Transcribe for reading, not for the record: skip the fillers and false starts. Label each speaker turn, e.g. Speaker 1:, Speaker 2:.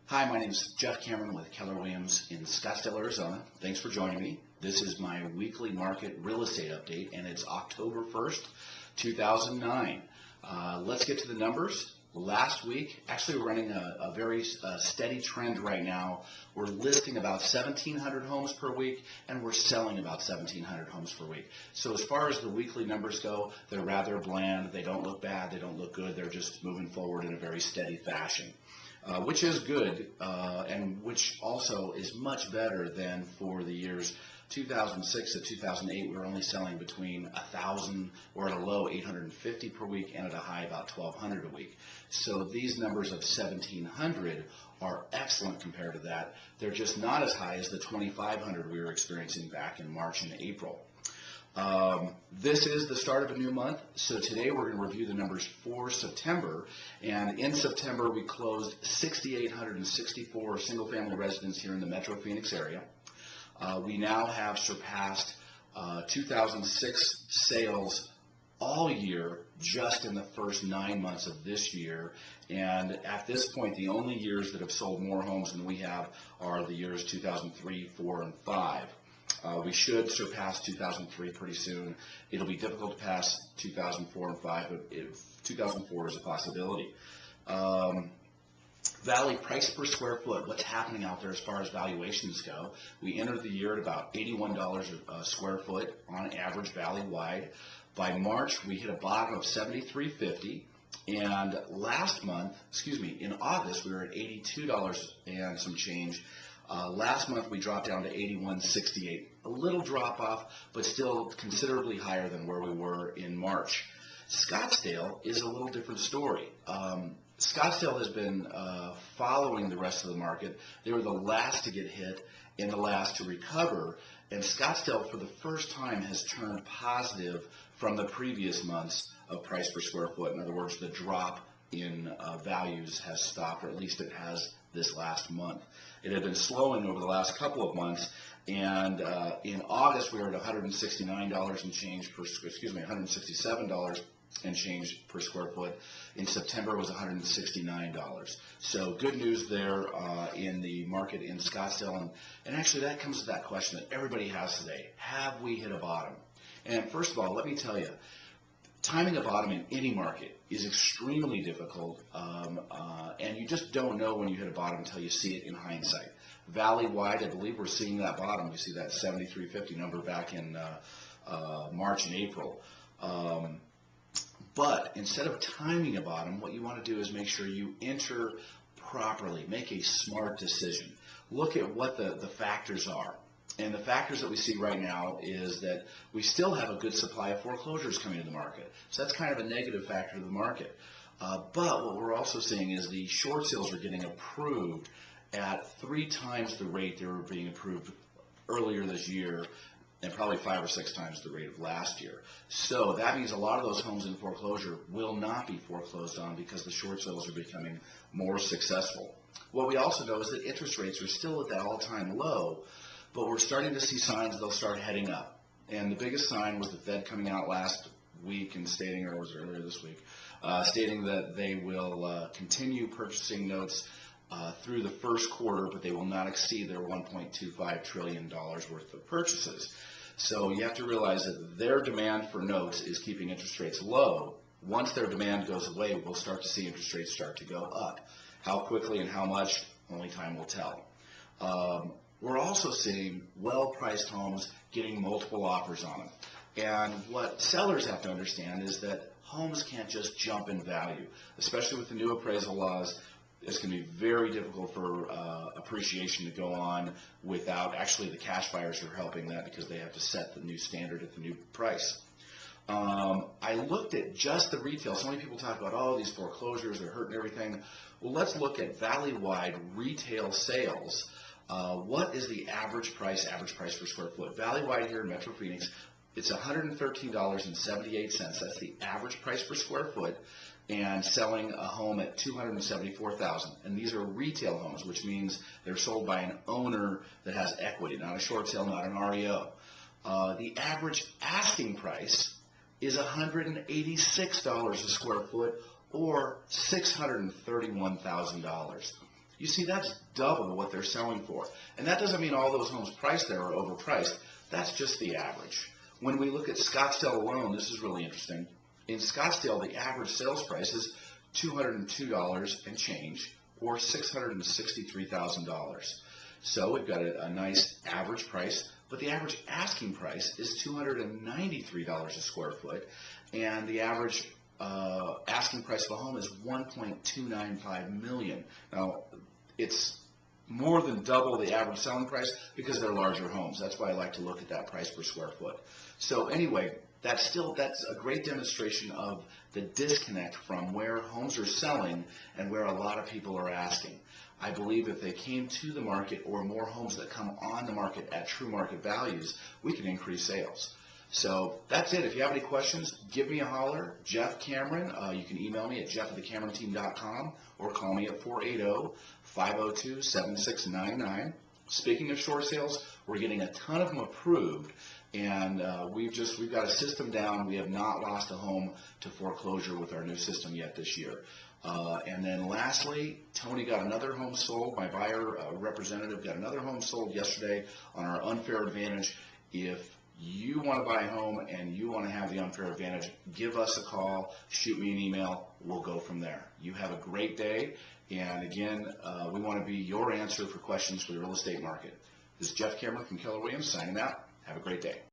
Speaker 1: Hi, my name is Jeff Cameron with Keller Williams in Scottsdale, Arizona. Thanks for joining me. This is my weekly market real estate update, and it's October 1st, 2009. Let's get to the numbers. Last week, actually we're running a very steady trend right now. We're listing about 1,700 homes per week, and we're selling about 1,700 homes per week. So as far as the weekly numbers go, they're rather bland. They don't look bad. They don't look good. They're just moving forward in a very steady fashion. Which is good, and which also is much better than for the years 2006 to 2008. We were only selling between 1,000 or at a low 850 per week and at a high about 1,200 a week. So these numbers of 1,700 are excellent compared to that. They're just not as high as the 2,500 we were experiencing back in March and April. This is the start of a new month, so today we're going to review the numbers for September, and in September we closed 6,864 single-family residents here in the Metro Phoenix area. We now have surpassed 2006 sales all year just in the first 9 months of this year, and at this point the only years that have sold more homes than we have are the years 2003, 4, and 5. We should surpass 2003 pretty soon. It'll be difficult to pass 2004 and 5, but 2004 is a possibility. Valley price per square foot, what's happening out there as far as valuations go. We entered the year at about $81 a square foot on average valley-wide. By March, we hit a bottom of $73.50. And in August, we were at $82 and some change. Last month we dropped down to $81.68, a little drop off, but still considerably higher than where we were in March. Scottsdale is a little different story. Scottsdale has been following the rest of the market. They were the last to get hit and the last to recover, and Scottsdale for the first time has turned positive from the previous months of price per square foot. In other words, the drop in values has stopped, or at least it has this last month. It had been slowing over the last couple of months, and in August we were at $169 and change per, $167 and change per square foot. In September it was $169. So good news there in the market in Scottsdale, and actually that comes to that question that everybody has today: have we hit a bottom? And first of all, let me tell you, timing a bottom in any market is extremely difficult, and you just don't know when you hit a bottom until you see it in hindsight. Valley-wide, I believe we're seeing that bottom. We see that 73.50 number back in March and April. But instead of timing a bottom, what you want to do is make sure you enter properly. Make a smart decision. Look at what the factors are. And the factors that we see right now is that we still have a good supply of foreclosures coming to the market. So that's kind of a negative factor to the market. But what we're also seeing is the short sales are getting approved at 3 times the rate they were being approved earlier this year, and probably 5 or 6 times the rate of last year. So that means a lot of those homes in foreclosure will not be foreclosed on because the short sales are becoming more successful. What we also know is that interest rates are still at that all-time low, but we're starting to see signs they'll start heading up. And the biggest sign was the Fed coming out last week and stating, or was it earlier this week, stating that they will continue purchasing notes through the first quarter, but they will not exceed their $1.25 trillion worth of purchases. So you have to realize that their demand for notes is keeping interest rates low. Once their demand goes away, we'll start to see interest rates start to go up. How quickly and how much, only time will tell. We're also seeing well-priced homes getting multiple offers on them. And what sellers have to understand is that homes can't just jump in value, especially with the new appraisal laws. It's going to be very difficult for appreciation to go on without, actually the cash buyers are helping that because they have to set the new standard at the new price. I looked at just the retail. So many people talk about, oh, these foreclosures, they're hurting everything. Well, let's look at valley-wide retail sales. What is the average price per square foot? Valley-wide here in Metro Phoenix, it's $113.78. That's the average price per square foot, and selling a home at $274,000. And these are retail homes, which means they're sold by an owner that has equity, not a short sale, not an REO. The average asking price is $186 a square foot, or $631,000. You see, that's double what they're selling for. And that doesn't mean all those homes priced there are overpriced. That's just the average. When we look at Scottsdale alone, this is really interesting. In Scottsdale, the average sales price is $202 and change, or $663,000. So we've got a nice average price, but the average asking price is $293 a square foot, and the average asking price of a home is $1.295 million. Now, it's more than double the average selling price because they're larger homes. That's why I like to look at that price per square foot. So anyway, that's a great demonstration of the disconnect from where homes are selling and where a lot of people are asking. I believe if they came to the market, or more homes that come on the market at true market values, we can increase sales. So that's it. If you have any questions, give me a holler. Jeff Cameron. You can email me at jeff@thecameronteam.com or call me at 480-502-7699. Speaking of short sales, we're getting a ton of them approved, and we've got a system down. We have not lost a home to foreclosure with our new system yet this year. And then lastly, Tony got another home sold. My buyer representative got another home sold yesterday on our unfair advantage. If you want to buy a home and you want to have the unfair advantage, give us a call, shoot me an email, we'll go from there. You have a great day, and again, we want to be your answer for questions for the real estate market. This is Jeff Cameron from Keller Williams signing out. Have a great day.